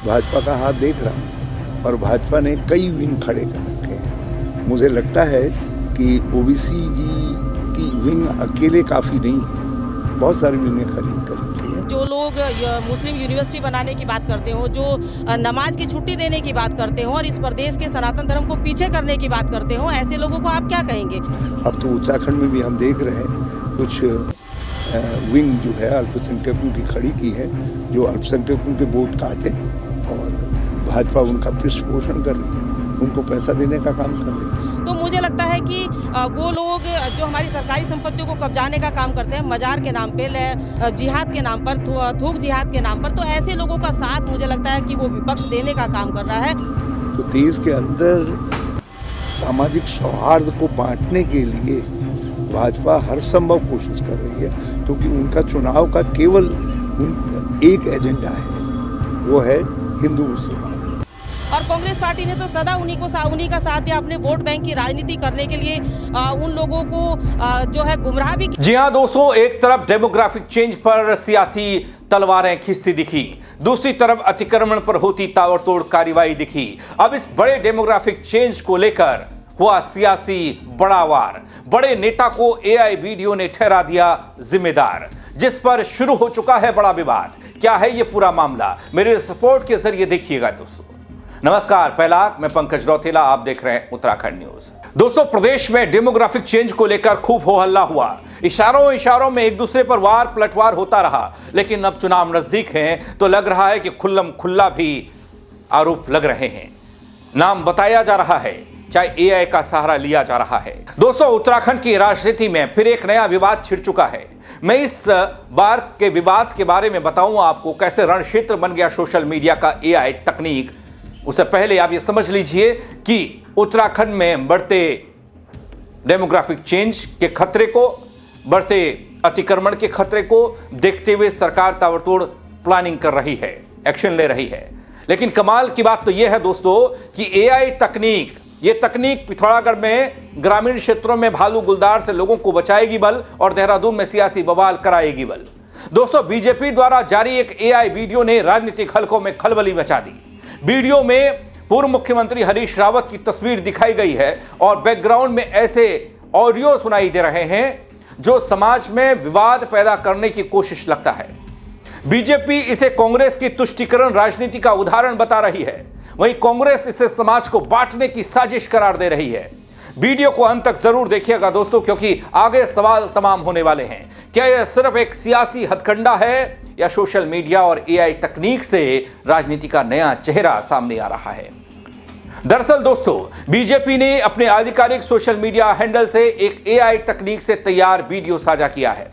भाजपा का हाथ देख रहा हूँ और भाजपा ने कई विंग खड़े कर रखे हैं। मुझे लगता है कि ओबीसी जी की विंग अकेले काफ़ी नहीं है, बहुत सारी विंगें खरीद कर रखी हैं। जो लोग मुस्लिम यूनिवर्सिटी बनाने की बात करते हो, जो नमाज की छुट्टी देने की बात करते हो और इस प्रदेश के सनातन धर्म को पीछे करने की बात करते हो, ऐसे लोगों को आप क्या कहेंगे? अब तो उत्तराखंड में भी हम देख रहे हैं कुछ विंग जो है अल्पसंख्यकों की खड़ी की है, जो अल्पसंख्यकों के वोट काटे और भाजपा उनका पृष्ठपोषण कर रही है, उनको पैसा देने का काम कर रही है। तो मुझे लगता है कि वो लोग जो हमारी सरकारी संपत्तियों को कब्जाने का काम करते हैं, मजार के नाम पे, जिहाद के नाम पर, थूक जिहाद के नाम पर, तो ऐसे लोगों का साथ मुझे लगता है कि वो विपक्ष देने का काम कर रहा है। तो देश के अंदर सामाजिक सौहार्द को बांटने के लिए भाजपा हर संभव कोशिश कर रही है, क्योंकि उनका चुनाव का केवल एक एजेंडा है, वो है हिंदू मुसलमान। और कांग्रेस पार्टी ने तो सदा उन्हीं का साथ दिया, अपने वोट बैंक की राजनीति करने के लिए उन लोगों को जो है गुमराह भी। जी हां दोस्तों, एक तरफ डेमोग्राफिक चेंज पर सियासी तलवारें खींचती दिखी, दूसरी तरफ अतिक्रमण पर होती ताबड़तोड़ कार्रवाई दिखी। अब इस बड़े डेमोग्राफिक चेंज को लेकर हुआ सियासी बड़ा वार। बड़े नेता को एआई वीडियो ने ठहरा दिया जिम्मेदार, जिस पर शुरू हो चुका है बड़ा विवाद। क्या है ये पूरा मामला, मेरे रिपोर्ट के जरिए देखिएगा दोस्तों। नमस्कार, पहला मैं पंकज रौतेला, आप देख रहे हैं उत्तराखंड न्यूज। दोस्तों, प्रदेश में डेमोग्राफिक चेंज को लेकर खूब हो हल्ला हुआ। इशारों में एक दूसरे पर वार पलटवार होता रहा, लेकिन अब चुनाव नजदीक हैं तो लग रहा है कि खुल्लम खुल्ला भी आरोप लग रहे हैं, नाम बताया जा रहा है, चाहे एआई का सहारा लिया जा रहा है। दोस्तों, उत्तराखंड की राजनीति में फिर एक नया विवाद छिड़ चुका है। मैं इस बार के विवाद के बारे में बताऊंगा आपको, कैसे रणक्षेत्र बन गया सोशल मीडिया का एआई तकनीक। उससे पहले आप ये समझ लीजिए कि उत्तराखंड में बढ़ते डेमोग्राफिक चेंज के खतरे को, बढ़ते अतिक्रमण के खतरे को देखते हुए सरकार ताबड़तोड़ प्लानिंग कर रही है, एक्शन ले रही है। लेकिन कमाल की बात तो यह है दोस्तों कि एआई तकनीक, ये तकनीक पिथौरागढ़ में ग्रामीण क्षेत्रों में भालू गुलदार से लोगों को बचाएगी बल और देहरादून में सियासी बवाल कराएगी बल। दोस्तों, बीजेपी द्वारा जारी एक एआई वीडियो ने राजनीतिक हलकों में खलबली मचा दी। वीडियो में पूर्व मुख्यमंत्री हरीश रावत की तस्वीर दिखाई गई है और बैकग्राउंड में ऐसे ऑडियो सुनाई दे रहे हैं जो समाज में विवाद पैदा करने की कोशिश लगता है। बीजेपी इसे कांग्रेस की तुष्टीकरण राजनीति का उदाहरण बता रही है, वहीं कांग्रेस इसे समाज को बांटने की साजिश करार दे रही है। वीडियो को अंत तक जरूर देखिएगा दोस्तों, क्योंकि आगे सवाल तमाम होने वाले हैं। क्या यह सिर्फ एक सियासी हथकंडा है या सोशल मीडिया और एआई तकनीक से राजनीति का नया चेहरा सामने आ रहा है? दरअसल दोस्तों, बीजेपी ने अपने आधिकारिक सोशल मीडिया हैंडल से एक एआई तकनीक से तैयार वीडियो साझा किया है।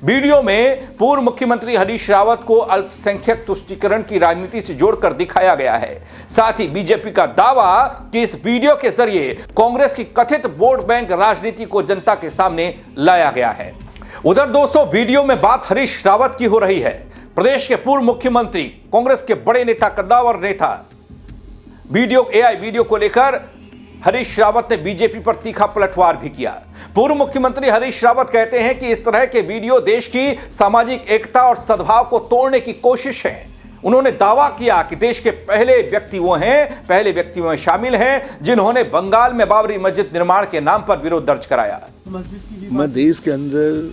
वीडियो में पूर्व मुख्यमंत्री हरीश रावत को अल्पसंख्यक तुष्टीकरण की राजनीति से जोड़कर दिखाया गया है। साथ ही बीजेपी का दावा कि इस वीडियो के जरिए कांग्रेस की कथित वोट बैंक राजनीति को जनता के सामने लाया गया है। उधर दोस्तों, वीडियो में बात हरीश रावत की हो रही है। प्रदेश के पूर्व मुख्यमंत्री, कांग्रेस के बड़े नेता, कद्दावर नेता, एआई वीडियो को लेकर हरीश रावत ने बीजेपी पर तीखा पलटवार भी किया। पूर्व मुख्यमंत्री हरीश रावत कहते हैं कि इस तरह के वीडियो देश की सामाजिक एकता और सद्भाव को तोड़ने की कोशिश है। उन्होंने दावा किया कि देश के पहले व्यक्तियों में शामिल हैं जिन्होंने बंगाल में बाबरी मस्जिद निर्माण के नाम पर विरोध दर्ज कराया। मैं देश के अंदर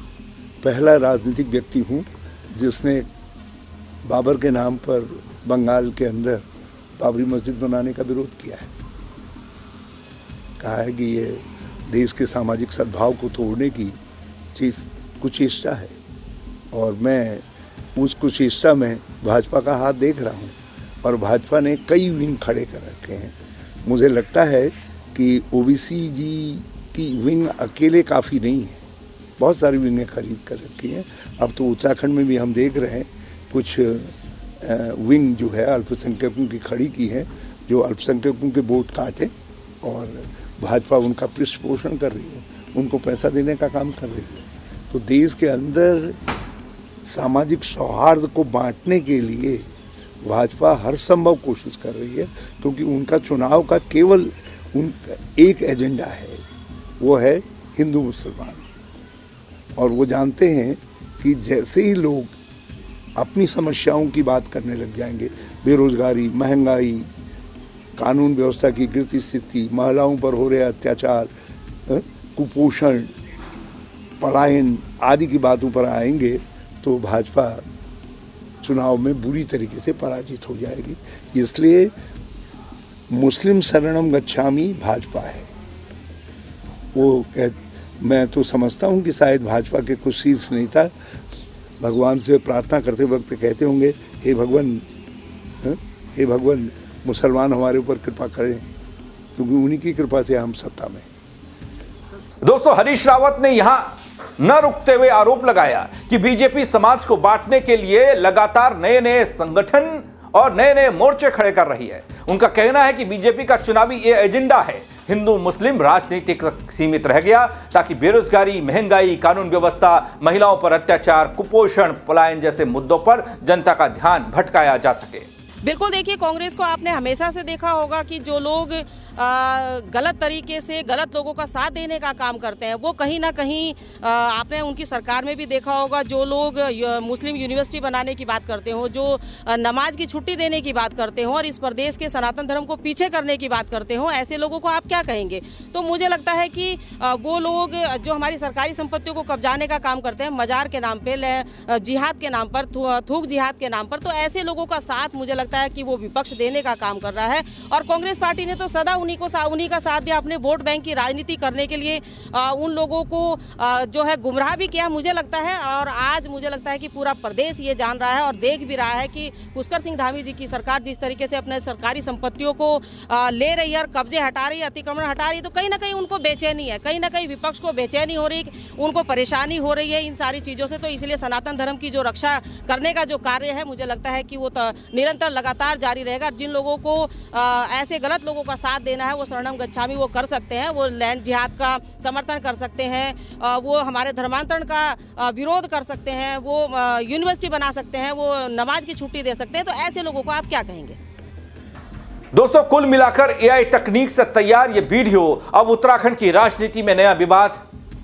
पहला राजनीतिक व्यक्ति हूं जिसने बाबर के नाम पर बंगाल के अंदर बाबरी मस्जिद बनाने का विरोध किया है। कहा है कि ये देश के सामाजिक सद्भाव को तोड़ने की कुचेष्टा है, और मैं उस कुचेष्टा में भाजपा का हाथ देख रहा हूँ और भाजपा ने कई विंग खड़े कर रखे हैं। मुझे लगता है कि ओबीसी जी की विंग अकेले काफ़ी नहीं है, बहुत सारी विंगें खरीद कर रखी हैं। अब तो उत्तराखंड में भी हम देख रहे हैं कुछ विंग जो है अल्पसंख्यकों की खड़ी की है, जो अल्पसंख्यकों के वोट काटे और भाजपा उनका पृष्ठपोषण कर रही है, उनको पैसा देने का काम कर रही है। तो देश के अंदर सामाजिक सौहार्द को बांटने के लिए भाजपा हर संभव कोशिश कर रही है, क्योंकि उनका चुनाव का केवल एक एजेंडा है, वो है हिंदू मुसलमान। और वो जानते हैं कि जैसे ही लोग अपनी समस्याओं की बात करने लग जाएंगे बेरोजगारी, महंगाई, कानून व्यवस्था की गिरती स्थिति, महिलाओं पर हो रहे अत्याचार, कुपोषण, पलायन आदि की बातों पर आएंगे तो भाजपा चुनाव में बुरी तरीके से पराजित हो जाएगी। इसलिए मुस्लिम शरणम गच्छामि भाजपा है। मैं तो समझता हूँ कि शायद भाजपा के कुछ शीर्ष नेता भगवान से प्रार्थना करते वक्त कहते होंगे, हे भगवान मुसलमान हमारे ऊपर कृपा करें, क्योंकि उन्हीं की कृपा से हम सत्ता में। दोस्तों, हरीश रावत ने यहां न रुकते हुए आरोप लगाया कि बीजेपी समाज को बांटने के लिए लगातार नए नए संगठन और नए नए मोर्चे खड़े कर रही है। उनका कहना है कि बीजेपी का चुनावी ये एजेंडा है हिंदू मुस्लिम राजनीति तक सीमित रह गया, ताकि बेरोजगारी, महंगाई, कानून व्यवस्था, महिलाओं पर अत्याचार, कुपोषण, पलायन जैसे मुद्दों पर जनता का ध्यान भटकाया जा सके। बिल्कुल, देखिए, कांग्रेस को आपने हमेशा से देखा होगा कि जो लोग गलत तरीके से गलत लोगों का साथ देने का काम करते हैं, वो कहीं ना कहीं आपने उनकी सरकार में भी देखा होगा। जो लोग मुस्लिम यूनिवर्सिटी बनाने की बात करते हो, जो नमाज की छुट्टी देने की बात करते हो और इस प्रदेश के सनातन धर्म को पीछे करने की बात करते हो, ऐसे लोगों को आप क्या कहेंगे? तो मुझे लगता है कि वो लोग जो हमारी सरकारी संपत्तियों को कब्जाने का काम करते हैं, मजार के नाम पर, जिहाद के नाम पर, थूक जिहाद के नाम पर, तो ऐसे लोगों का साथ मुझे लगता है कि वो विपक्ष देने का काम कर रहा है। और कांग्रेस पार्टी ने तो सदा उन्हीं का साथ दिया, अपने वोट बैंक की राजनीति करने के लिए उन लोगों को जो है गुमराह भी किया, मुझे लगता है। और आज मुझे लगता है कि पूरा प्रदेश ये जान रहा है और देख भी रहा है कि पुष्कर सिंह धामी जी की सरकार जिस तरीके से अपने सरकारी संपत्तियों को ले रही है और कब्जे हटा रही है, अतिक्रमण हटा रही है, तो कहीं ना कहीं उनको बेचैनी है, कहीं ना कहीं विपक्ष को बेचैनी हो रही, उनको परेशानी हो रही है इन सारी चीज़ों से। तो इसलिए सनातन धर्म की जो रक्षा करने का जो कार्य है, मुझे लगता है कि वो निरंतर लगातार जारी रहेगा। जिन लोगों को ऐसे गलत लोगों का साथ देना है, वो शरणम गच्छामी वो कर सकते हैं, वो लैंड जिहाद का समर्थन कर सकते हैं, वो हमारे धर्मांतरण का विरोध कर सकते हैं, वो यूनिवर्सिटी बना सकते हैं, वो नमाज की छुट्टी दे सकते हैं। तो ऐसे लोगों को आप क्या कहेंगे? दोस्तों, कुल मिलाकर एआई तकनीक से तैयार ये वीडियो अब उत्तराखंड की राजनीति में नया विवाद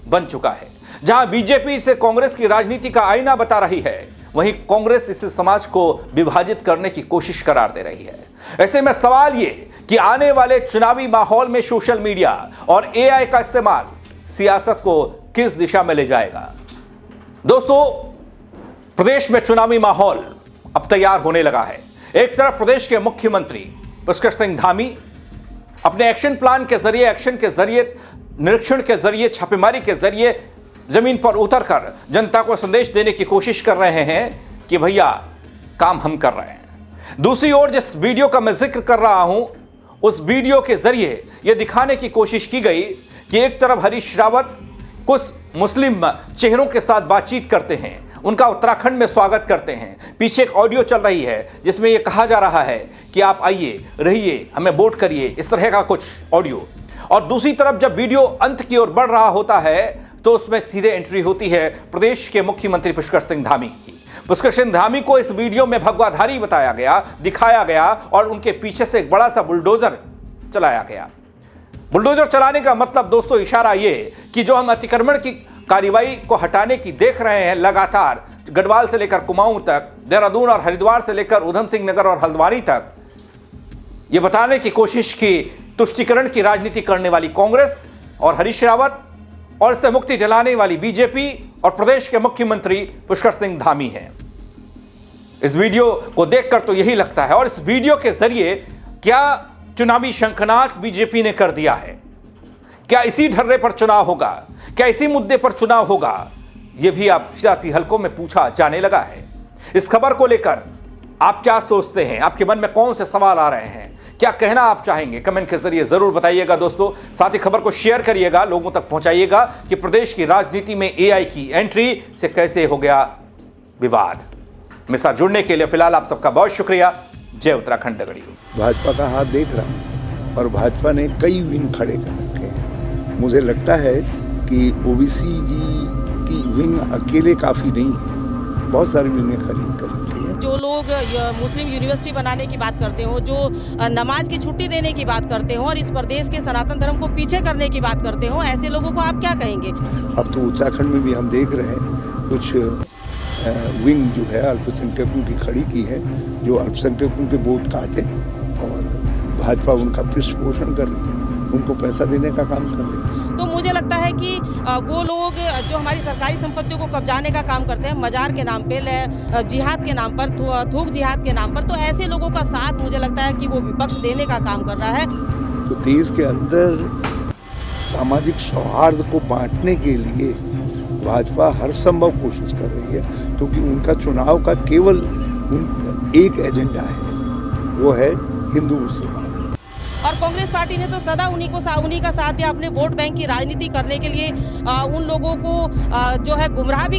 बन चुका है। जहां बीजेपी इसे कांग्रेस की राजनीति का आईना बता रही है, वहीं कांग्रेस इस समाज को विभाजित करने की कोशिश करार दे रही है। ऐसे में सवाल ये कि आने वाले चुनावी माहौल में सोशल मीडिया और एआई का इस्तेमाल सियासत को किस दिशा में ले जाएगा। दोस्तों, प्रदेश में चुनावी माहौल अब तैयार होने लगा है। एक तरफ प्रदेश के मुख्यमंत्री पुष्कर सिंह धामी अपने एक्शन प्लान के जरिए, एक्शन के जरिए, निरीक्षण के जरिए, छापेमारी के जरिए जमीन पर उतरकर जनता को संदेश देने की कोशिश कर रहे हैं कि भैया काम हम कर रहे हैं। दूसरी ओर जिस वीडियो का मैं जिक्र कर रहा हूं, उस वीडियो के जरिए यह दिखाने की कोशिश की गई कि एक तरफ हरीश रावत कुछ मुस्लिम चेहरों के साथ बातचीत करते हैं, उनका उत्तराखंड में स्वागत करते हैं। पीछे एक ऑडियो चल रही है जिसमें यह कहा जा रहा है कि आप आइए, रहिए, हमें वोट करिए, इस तरह का कुछ ऑडियो। और दूसरी तरफ जब वीडियो अंत की ओर बढ़ रहा होता है तो उसमें सीधे एंट्री होती है प्रदेश के मुख्यमंत्री पुष्कर सिंह धामी की। पुष्कर सिंह धामी को इस वीडियो में भगवाधारी बताया गया, दिखाया गया और उनके पीछे से एक बड़ा सा बुलडोजर चलाया गया। बुलडोजर चलाने का मतलब दोस्तों इशारा ये कि जो हम अतिक्रमण की कार्रवाई को हटाने की देख रहे हैं, लगातार गढ़वाल से लेकर कुमाऊं तक, देहरादून और हरिद्वार से लेकर उधम सिंह नगर और हल्द्वानी तक, ये बताने की कोशिश की तुष्टीकरण की राजनीति करने वाली कांग्रेस और हरीश रावत और इससे मुक्ति दिलाने वाली बीजेपी और प्रदेश के मुख्यमंत्री पुष्कर सिंह धामी हैं। इस वीडियो को देखकर तो यही लगता है। और इस वीडियो के जरिए क्या चुनावी शंखनाद बीजेपी ने कर दिया है? क्या इसी ढर्रे पर चुनाव होगा? क्या इसी मुद्दे पर चुनाव होगा? यह भी अब सियासी हलकों में पूछा जाने लगा है। इस खबर को लेकर आप क्या सोचते हैं? आपके मन में कौन से सवाल आ रहे हैं? क्या कहना आप चाहेंगे? कमेंट के जरिए जरूर बताइएगा दोस्तों। साथ ही खबर को शेयर करिएगा, लोगों तक पहुंचाइएगा कि प्रदेश की राजनीति में एआई की एंट्री से कैसे हो गया विवाद। मेरे साथ जुड़ने के लिए फिलहाल आप सबका बहुत शुक्रिया। जय उत्तराखंड दगड़ी। भाजपा का हाथ देख रहा हूँ और भाजपा ने कई विंग खड़े कर रखे हैं। मुझे लगता है कि ओबीसी जी की विंग अकेले काफ़ी नहीं है, बहुत सारी विंगें खरीद कर रखी हैं। जो लोग मुस्लिम यूनिवर्सिटी बनाने की बात करते हो, जो नमाज की छुट्टी देने की बात करते हो और इस प्रदेश के सनातन धर्म को पीछे करने की बात करते हो, ऐसे लोगों को आप क्या कहेंगे? अब तो उत्तराखंड में भी हम देख रहे हैं कुछ विंग जो है अल्पसंख्यकों की खड़ी की है, जो अल्पसंख्यकों के वोट काटे और भाजपा उनका पृष्ठपोषण कर रही है, उनको पैसा देने का काम कर रही है। तो मुझे लगता है कि वो लोग जो हमारी सरकारी संपत्तियों को कब्जाने का काम करते हैं मजार के नाम पे, जिहाद के नाम पर, थूक जिहाद के नाम पर, तो ऐसे लोगों का साथ मुझे लगता है कि वो विपक्ष देने का काम कर रहा है। तो देश के अंदर सामाजिक सौहार्द को बांटने के लिए भाजपा हर संभव कोशिश कर रही है, क्योंकि उनका चुनाव का केवल एक एजेंडा है, वो है हिंदू मुसलमान। और कांग्रेस पार्टी ने तो सदा उन्हीं का साथ दिया, अपने वोट बैंक की राजनीति करने के लिए उन लोगों को जो है गुमराह भी